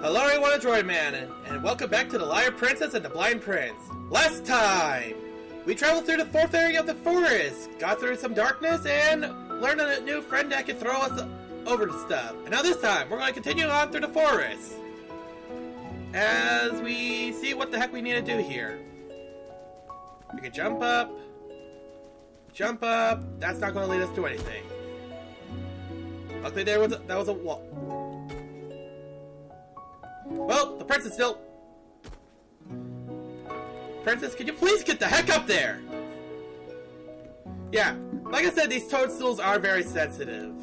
Hello everyone, it's Roidman, and welcome back to the Liar Princess and the Blind Prince. Last time, we traveled through the fourth area of the forest, got through some darkness, and learned a new friend that could throw us over to stuff. And now this time, we're going to continue on through the forest, as we see what the heck we need to do here. We can jump up, that's not going to lead us to anything. Luckily that was a wall. Well, the princess still... Princess, could you please get the heck up there? Yeah, like I said, these toadstools are very sensitive.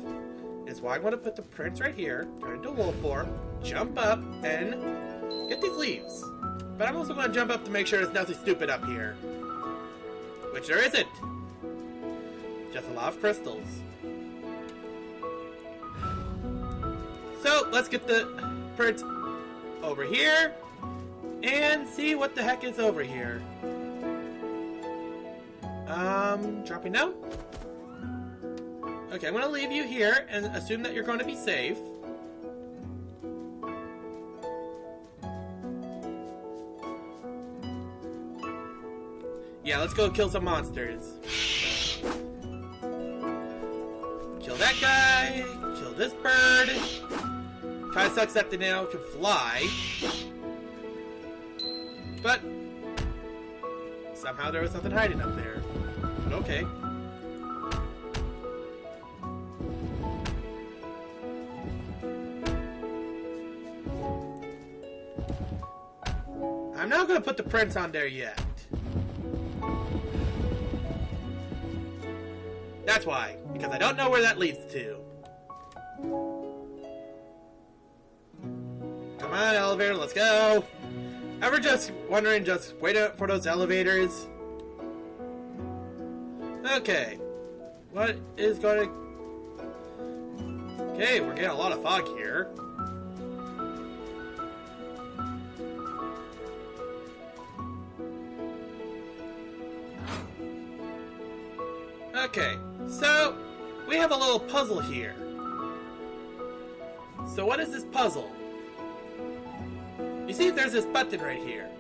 That's why I'm going to put the prince right here, turn into a wolf form, jump up, and get these leaves. But I'm also going to jump up to make sure there's nothing stupid up here. Which there isn't. Just a lot of crystals. So, let's get the prince over here and see what the heck is over here. Dropping down. Okay, I'm gonna leave you here and assume that you're going to be safe. Yeah, let's go kill some monsters. Kill that guy, kill this bird. Kinda sucks that they now can fly. But somehow there was something hiding up there. But okay. I'm not gonna put the prince on there yet. That's why. Because I don't know where that leads to. Come on, elevator, let's go! Ever just wondering, just wait for those elevators? Okay. What is going to... Okay, we're getting a lot of fog here. Okay, so we have a little puzzle here. So what is this puzzle? You see, there's this button right here,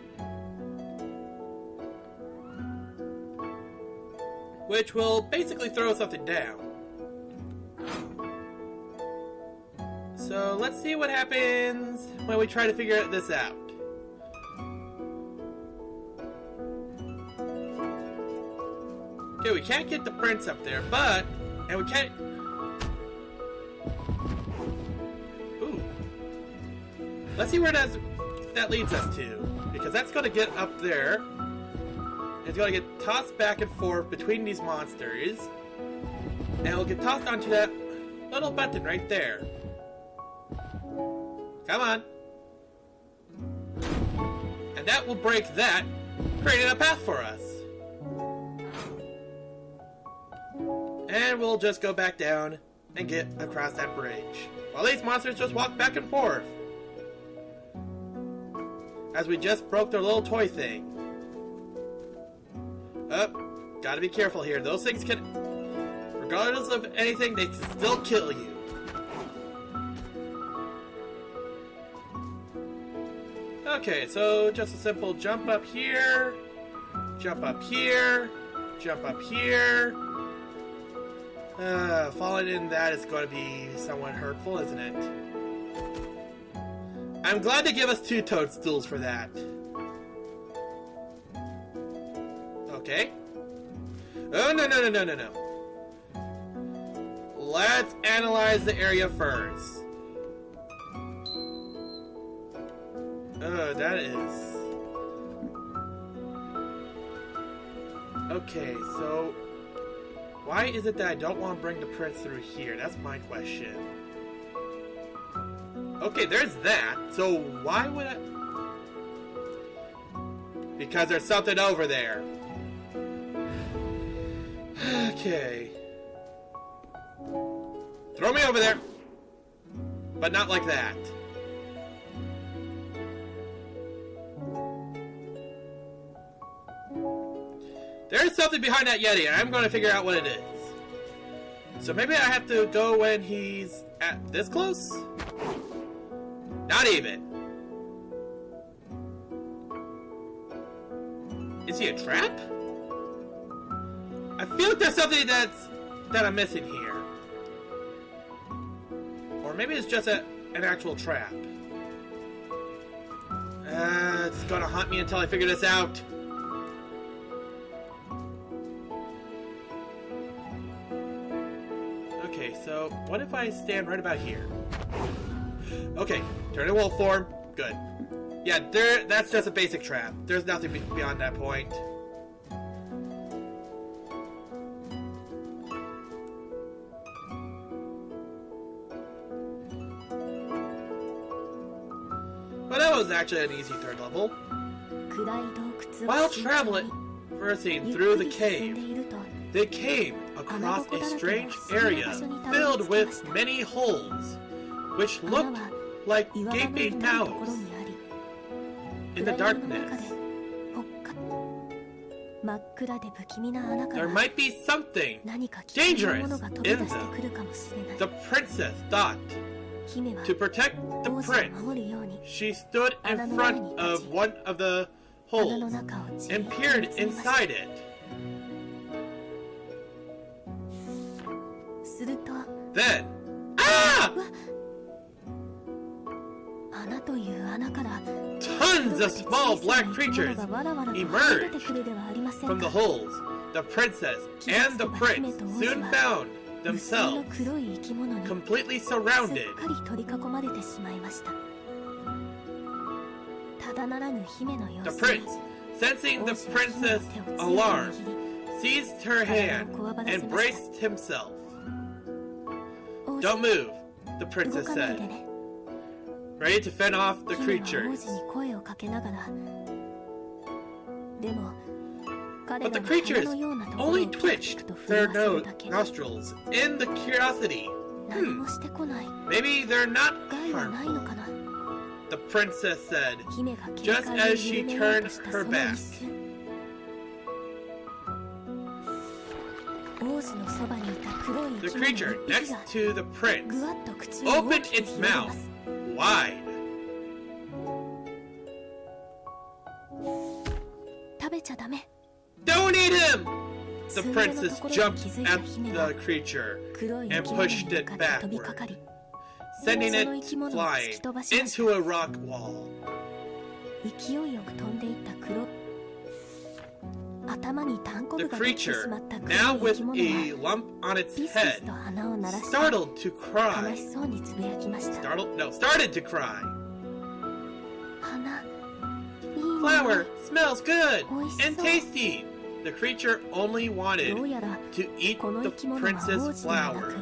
which will basically throw something down. So let's see what happens when we try to figure this out. Okay, we can't get the prince up there, but... And we can't... Ooh. Let's see where that leads us to. Because that's going to get up there. It's going to get tossed back and forth between these monsters. And it'll get tossed onto that little button right there. Come on. And that will break that, creating a path for us. And we'll just go back down and get across that bridge. While these monsters just walk back and forth. As we just broke their little toy thing. Oh, gotta be careful here. Those things can... Regardless of anything, they can still kill you. Okay, so just a simple jump up here. Jump up here. Jump up here. Falling in that is going to be somewhat hurtful, isn't it? I'm glad to give us 2 toadstools for that. Okay. Oh, no. Let's analyze the area first. Oh, that is... Okay, so... Why is it that I don't want to bring the prince through here? That's my question. Okay, there's that. So why would I... Because there's something over there. Okay. Throw me over there. But not like that. There's something behind that Yeti, and I'm going to figure out what it is. So maybe I have to go when he's at this close? Not even. Is he a trap? I feel like there's something that I'm missing here. Or maybe it's just an actual trap. It's gonna haunt me until I figure this out. Okay, so what if I stand right about here? Okay, turn in wolf form. Good. Yeah, that's just a basic trap. There's nothing beyond that point. But that was actually an easy third level. While traversing through the cave, they came across a strange area filled with many holes, which looked like gaping mouths. In the darkness, there might be something dangerous in them. The princess thought. To protect the prince, she stood in front of one of the holes and peered inside it. Then, tons of small black creatures emerged from the holes. The princess and the prince soon found themselves completely surrounded. The prince, sensing the princess' alarm, seized her hand and braced himself. "Don't move," the princess said, ready to fend off the creatures. But the creatures only twitched their nostrils in the curiosity. Maybe they're not harmful, the princess said, just as she turned her back. The creature next to the prince opened its mouth wide. "Don't eat him!" The princess jumped at the creature and pushed it backward, sending it flying into a rock wall. The creature, now with a lump on its head, started to cry. "Flower smells good and tasty." The creature only wanted to eat the prince's flower,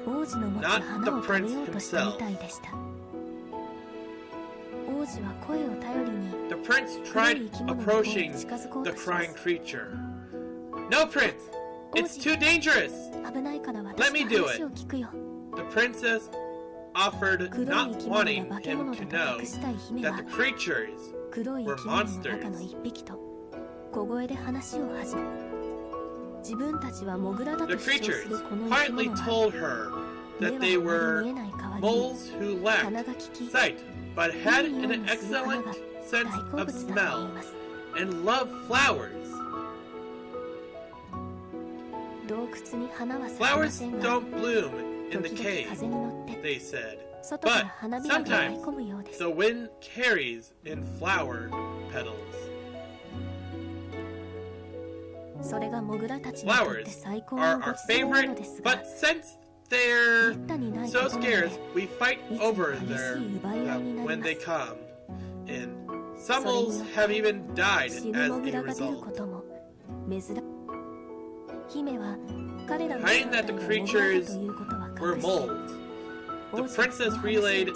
not the prince himself. The prince tried approaching the crying creature. "No, prince! It's too dangerous! Let me do it!" The princess offered, not wanting him to know that the creatures were monsters. The creatures quietly told her that they were moles who lacked sight but had an excellent sense of smell and loved flowers. "Flowers don't bloom in the cave," they said, "but sometimes the wind carries in flower petals." Flowers are our favorite, but since they're so scarce, we fight over them when they come. And some moles have even died as a result. Hiding that the creatures were moles, the princess relayed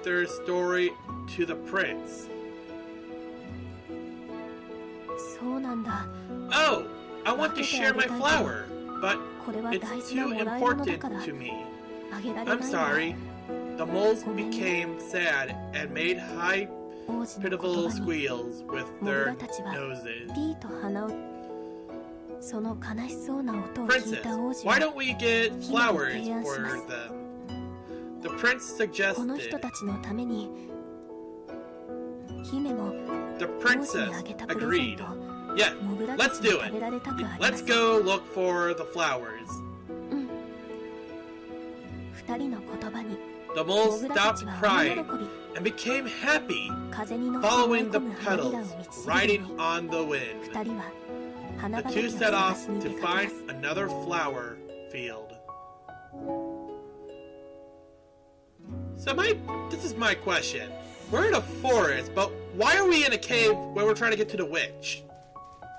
their story to the prince. "Oh, I want to share my flower, but it's too important to me. I'm sorry." The moles became sad and made high, pitiful squeals with their noses. "Princess, why don't we get flowers for them?" The prince suggested. The princess agreed. Yeah, let's do it. Let's go look for the flowers. The mole stopped crying and became happy, following the petals, riding on the wind. The two set off to find another flower field. So this is my question. We're in a forest, but why are we in a cave where we're trying to get to the witch?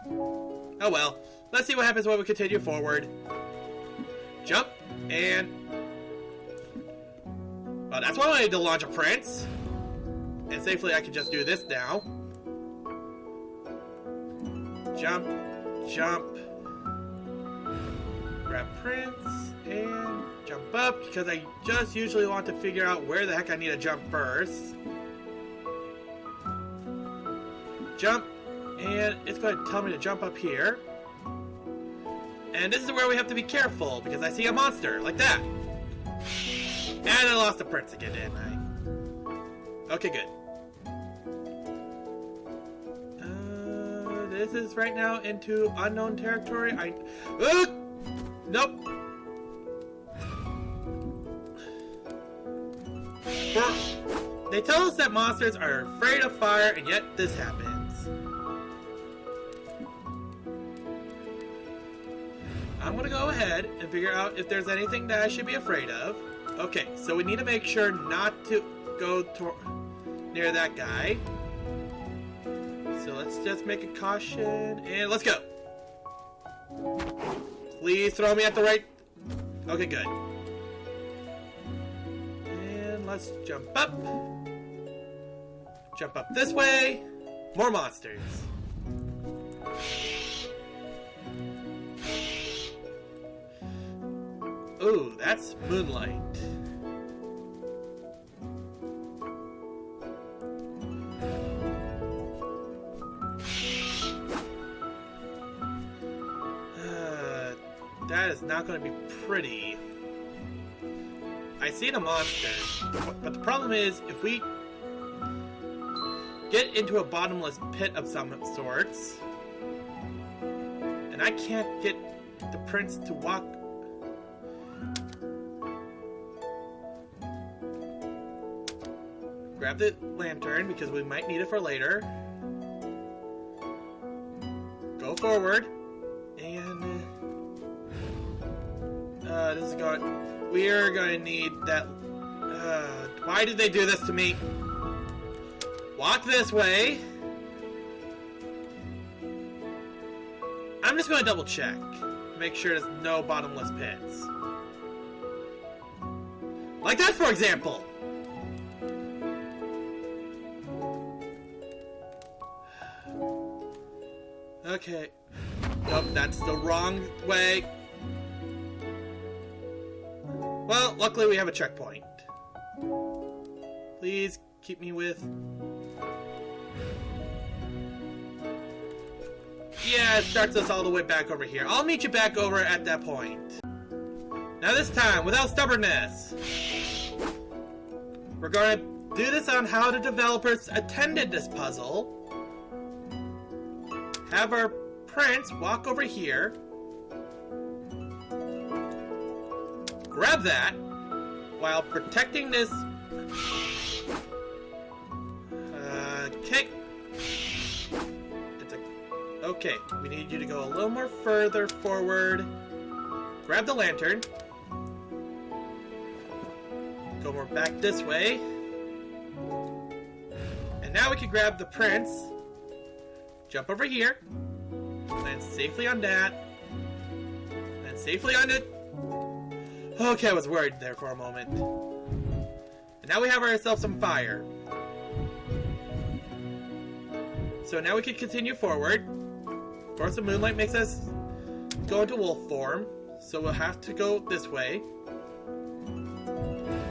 Oh well, let's see what happens when we continue forward. Jump, and... well, that's why I wanted to launch a prince. And safely I can just do this now. Jump, jump. Grab prince, and jump up, because I just usually want to figure out where the heck I need to jump first. Jump, and it's going to tell me to jump up here. And this is where we have to be careful, because I see a monster, like that. And I lost the prince again, didn't I? Okay, good. This is right now into unknown territory. Nope. They tell us that monsters are afraid of fire, and yet this happens. I'm gonna go ahead and figure out if there's anything that I should be afraid of. Okay, so we need to make sure not to go near that guy. So let's just make a caution, and let's go. Please throw me at the right... okay, good. And let's jump up. Jump up this way. More monsters. Ooh, that's moonlight. That is not going to be pretty. I see the monsters, but the problem is, if we get into a bottomless pit of some sorts, and I can't get the prince to walk... grab the lantern, because we might need it for later. Go forward, and... this is going... we're going to need that... why did they do this to me? Walk this way. I'm just going to double check. Make sure there's no bottomless pits. Like that, for example! Okay. Nope, that's the wrong way. Well, luckily we have a checkpoint. Please keep me with... yeah, it starts us all the way back over here. I'll meet you back over at that point. Now this time, without stubbornness. We're going to do this on how the developers attended this puzzle. Have our prince walk over here. Grab that while protecting this. Okay. Okay, we need you to go a little more further forward. Grab the lantern. Go more back this way. And now we can grab the prince. Jump over here. Land safely on that. Land safely on it. Okay, I was worried there for a moment. And now we have ourselves some fire. So now we can continue forward. Of course, the moonlight makes us go into wolf form, so we'll have to go this way.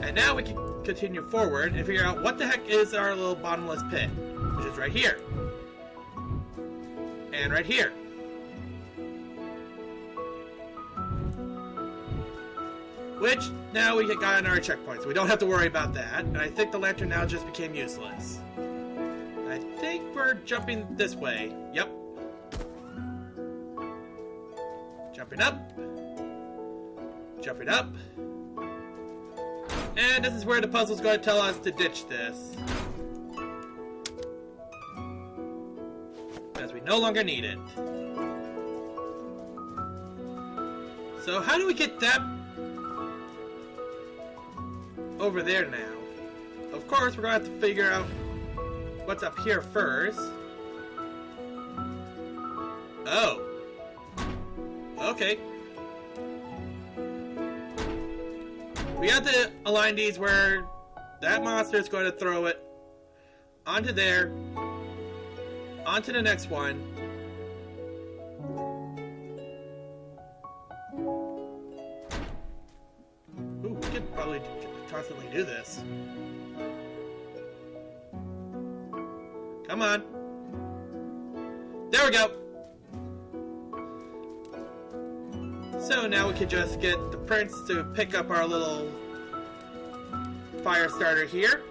And now we can continue forward and figure out what the heck is our little bottomless pit, which is right here. And right here. Which, now we got another checkpoint, so we don't have to worry about that. And I think the lantern now just became useless. I think we're jumping this way. Yep. Jumping up. Jumping up. And this is where the puzzle's going to tell us to ditch this. Because we no longer need it. So how do we get that over there now? Of course, we're going to have to figure out what's up here first. Oh. Okay. We have to align these where that monster is going to throw it onto there, onto the next one. Ooh, we could probably constantly do this. Come on. There we go. So now we can just get the prince to pick up our little fire starter here.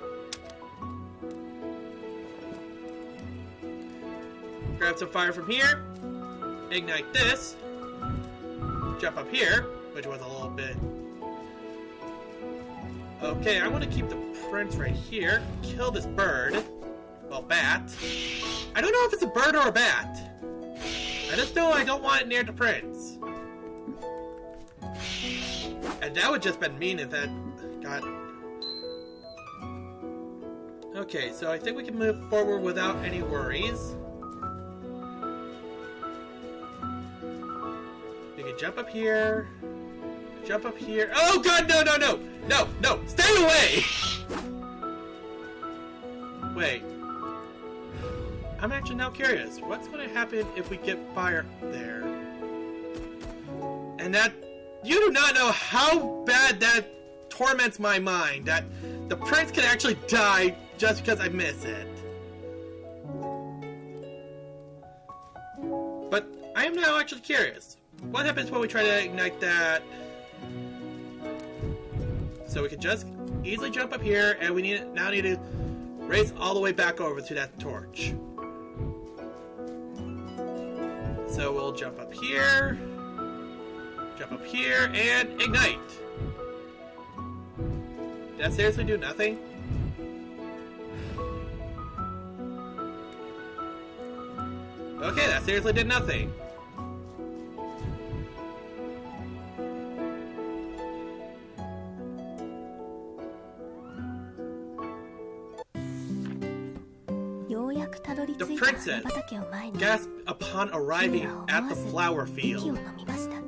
Grab some fire from here. Ignite this. Jump up here, which was a little bit... Okay, I want to keep the prince right here. Kill this bird. Well, bat. I don't know if it's a bird or a bat. I just know I don't want it near the prince. And that would just been mean if that got... Okay, so I think we can move forward without any worries. We can jump up here. Jump up here. Oh god, no, no, no! No, no! Stay away! Wait. I'm actually now curious. What's going to happen if we get fire there? And that... You do not know how bad that torments my mind. That the prince could actually die just because I miss it. But I am now actually curious. What happens when we try to ignite that? So we can just easily jump up here, and we now need to race all the way back over to that torch. So we'll jump up here, jump up here, and ignite. Did that seriously do nothing? Okay, that seriously did nothing. The princess gasped upon arriving at the flower field.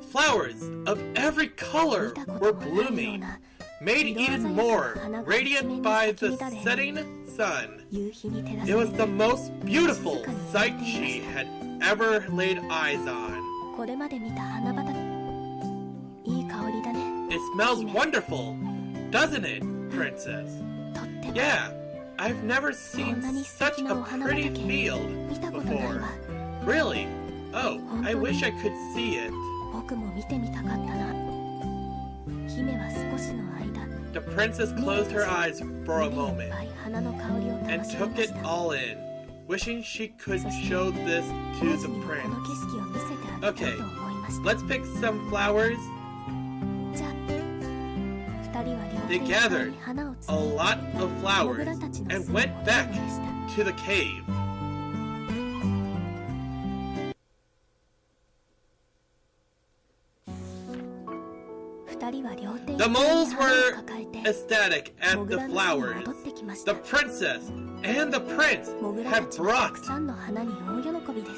Flowers of every color were blooming, made even more radiant by the setting sun. It was the most beautiful sight she had ever laid eyes on. It smells wonderful, doesn't it, princess? Yeah. I've never seen such a pretty field before. Really? Oh, I wish I could see it. The princess closed her eyes for a moment and took it all in, wishing she could show this to the prince. Okay, let's pick some flowers. They gathered a lot of flowers and went back to the cave. The moles were ecstatic at the flowers the princess and the prince had brought,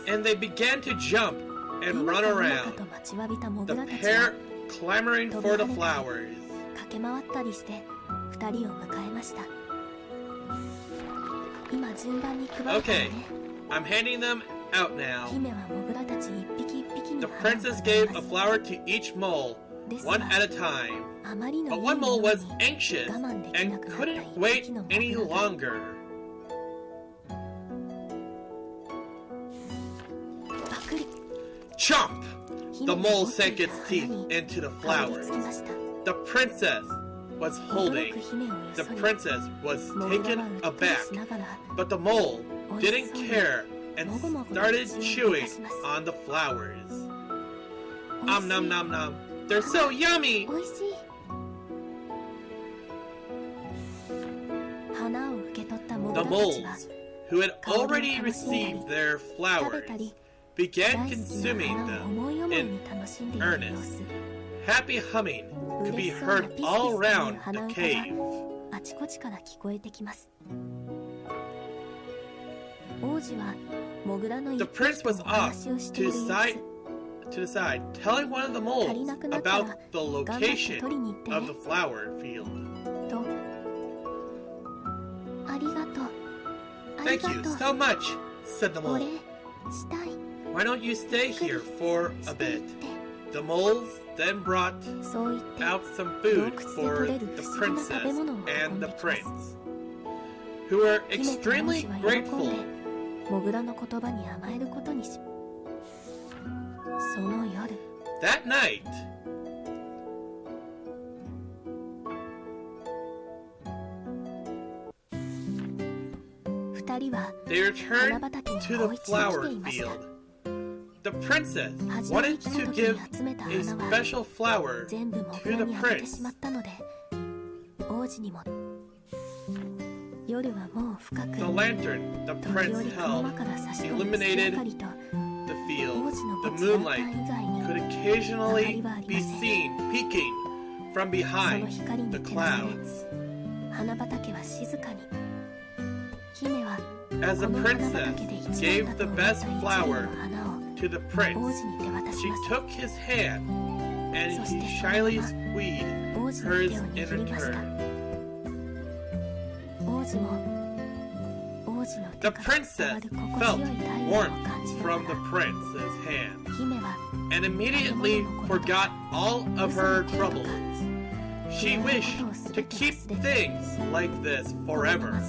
and they began to jump and run around, the pair clamoring for the flowers. Okay, I'm handing them out now. The princess gave a flower to each mole, one at a time. But one mole was anxious and couldn't wait any longer. Chomp! The mole sank its teeth into the flowers. The princess was holding. The princess was taken aback, but the mole didn't care and started chewing on the flowers. Nom nom nom. They're so yummy! The moles, who had already received their flowers, began consuming them in earnest. Happy humming could be heard all around the cave. The prince was off to the side, telling one of the moles about the location of the flower field. Thank you so much, said the mole. Why don't you stay here for a bit? The moles then brought out some food for the princess and the prince, who were extremely grateful. That night, they returned to the flower field. The princess wanted to give a special flower to the prince. The lantern the prince held illuminated the field. The moonlight could occasionally be seen peeking from behind the clouds. As the princess gave the best flower to the prince, she took his hand and he shyly squeezed hers in return. The princess felt warmth from the prince's hand and immediately forgot all of her troubles. She wished to keep things like this forever.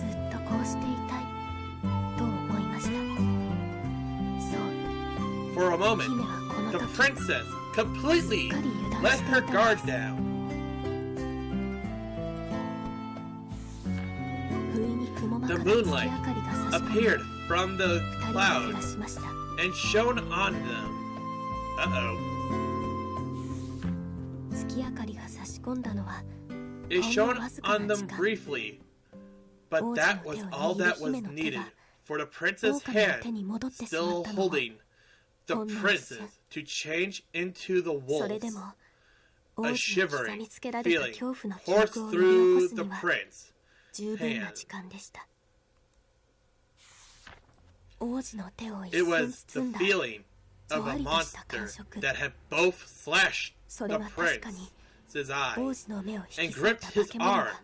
For a moment, the princess completely let her guard down. The moonlight appeared from the clouds and shone on them. It shone on them briefly, but that was all that was needed for the prince's hand, still holding the princess, to change into the wolves. A shivering feeling coursed through the prince's hand. It was the feeling of a monster that had both slashed the prince's eyes and gripped his arms.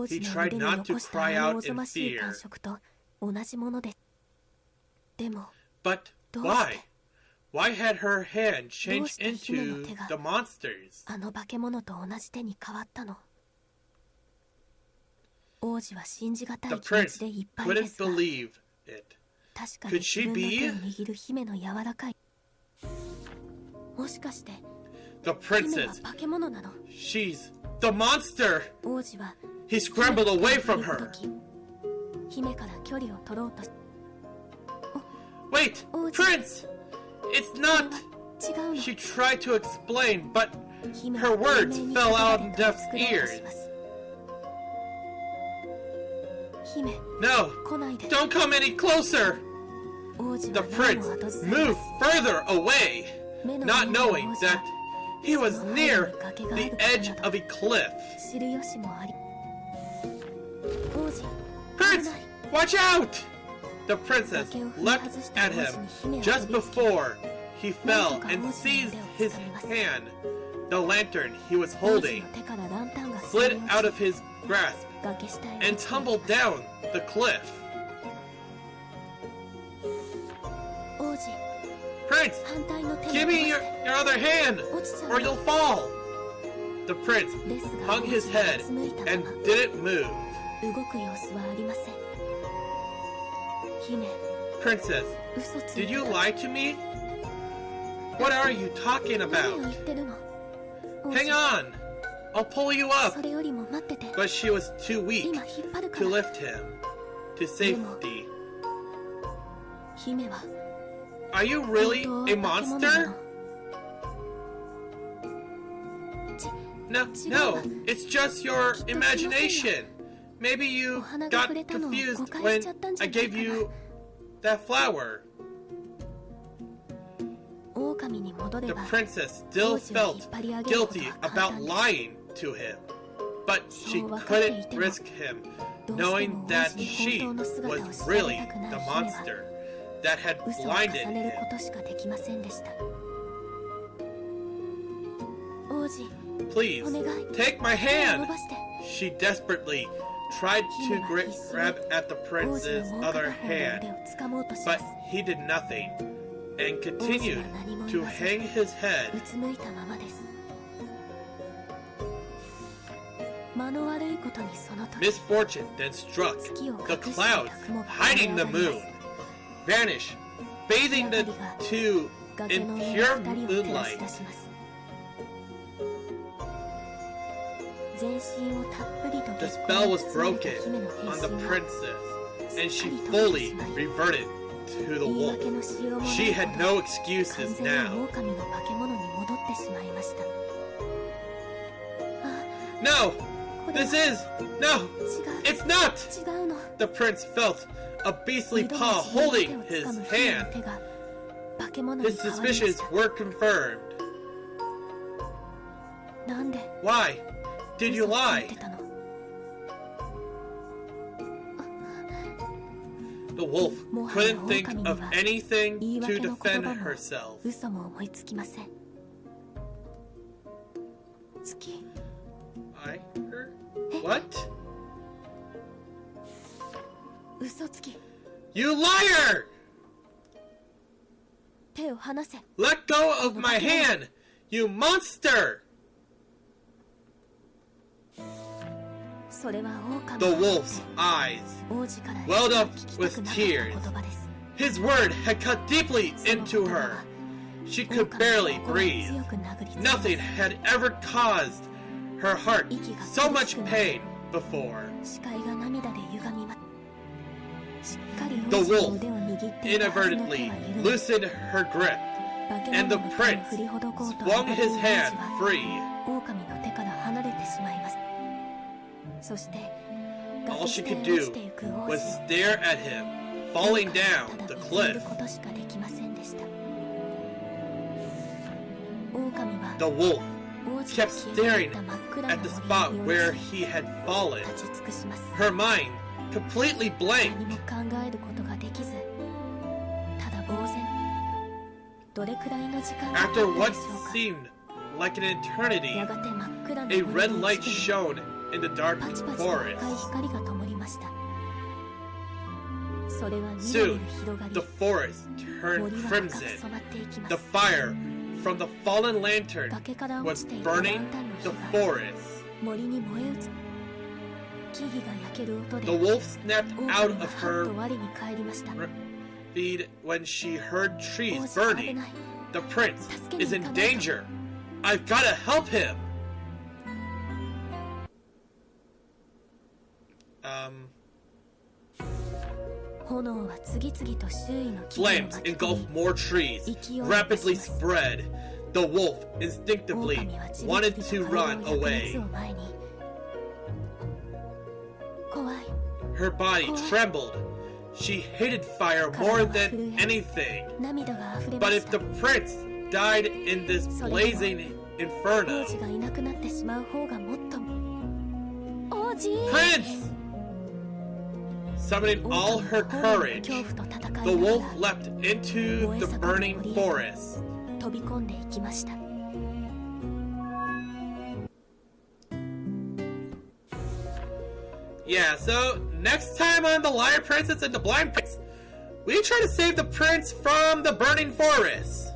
He tried not to cry out in fear. But why? Why had her hand changed into the monster's? The prince couldn't believe it. Could she be? The princess. She's the monster! He scrambled away from her. Wait! Prince! It's not! She tried to explain, but her words fell out on deaf ears. No! Don't come any closer! The prince moved further away, not knowing that he was near the edge of a cliff. Prince! Watch out! The princess leapt at him just before he fell and seized his hand. The lantern he was holding slid out of his grasp and tumbled down the cliff. Prince, give me your other hand, or you'll fall. The prince hung his head and didn't move. Princess, did you lie to me? What are you talking about? Hang on! I'll pull you up! But she was too weak to lift him to safety. Are you really a monster? No, it's just your imagination. Maybe you got confused when I gave you that flower. The princess still felt guilty about lying to him, but she couldn't risk him knowing that she was really the monster that had blinded him. Please, take my hand! She desperately tried to grab at the prince's other hand, but he did nothing and continued to hang his head. Misfortune then struck. The clouds, hiding the moon, vanished, bathing the two in pure moonlight. The spell was broken on the princess, and she fully reverted to the wolf. She had no excuses now. No! No! It's not! The prince felt a beastly paw holding his hand. His suspicions were confirmed. Why did you lie? The wolf couldn't think of anything to defend herself. I heard? What? You liar! Let go of my hand, you monster! The wolf's eyes welled up with tears. His word had cut deeply into her. She could barely breathe. Nothing had ever caused her heart so much pain before. The wolf inadvertently loosened her grip, and the prince swung his hand free. All she could do was stare at him, falling down the cliff. The wolf kept staring at the spot where he had fallen, her mind completely blank. After what seemed like an eternity, a red light shone in the dark forest. Soon, the forest turned crimson. The fire from the fallen lantern was burning the forest. The wolf snapped out of her feed when she heard trees burning. The prince is in danger. I've got to help him. Flames engulfed more trees, rapidly spread. The wolf instinctively wanted to run away. Her body trembled. She hated fire more than anything. But if the prince died in this blazing inferno... Prince! Summoning all her courage, the wolf leapt into the burning forest. Yeah, so next time on The Liar Princess and the Blind Prince, we try to save the prince from the burning forest.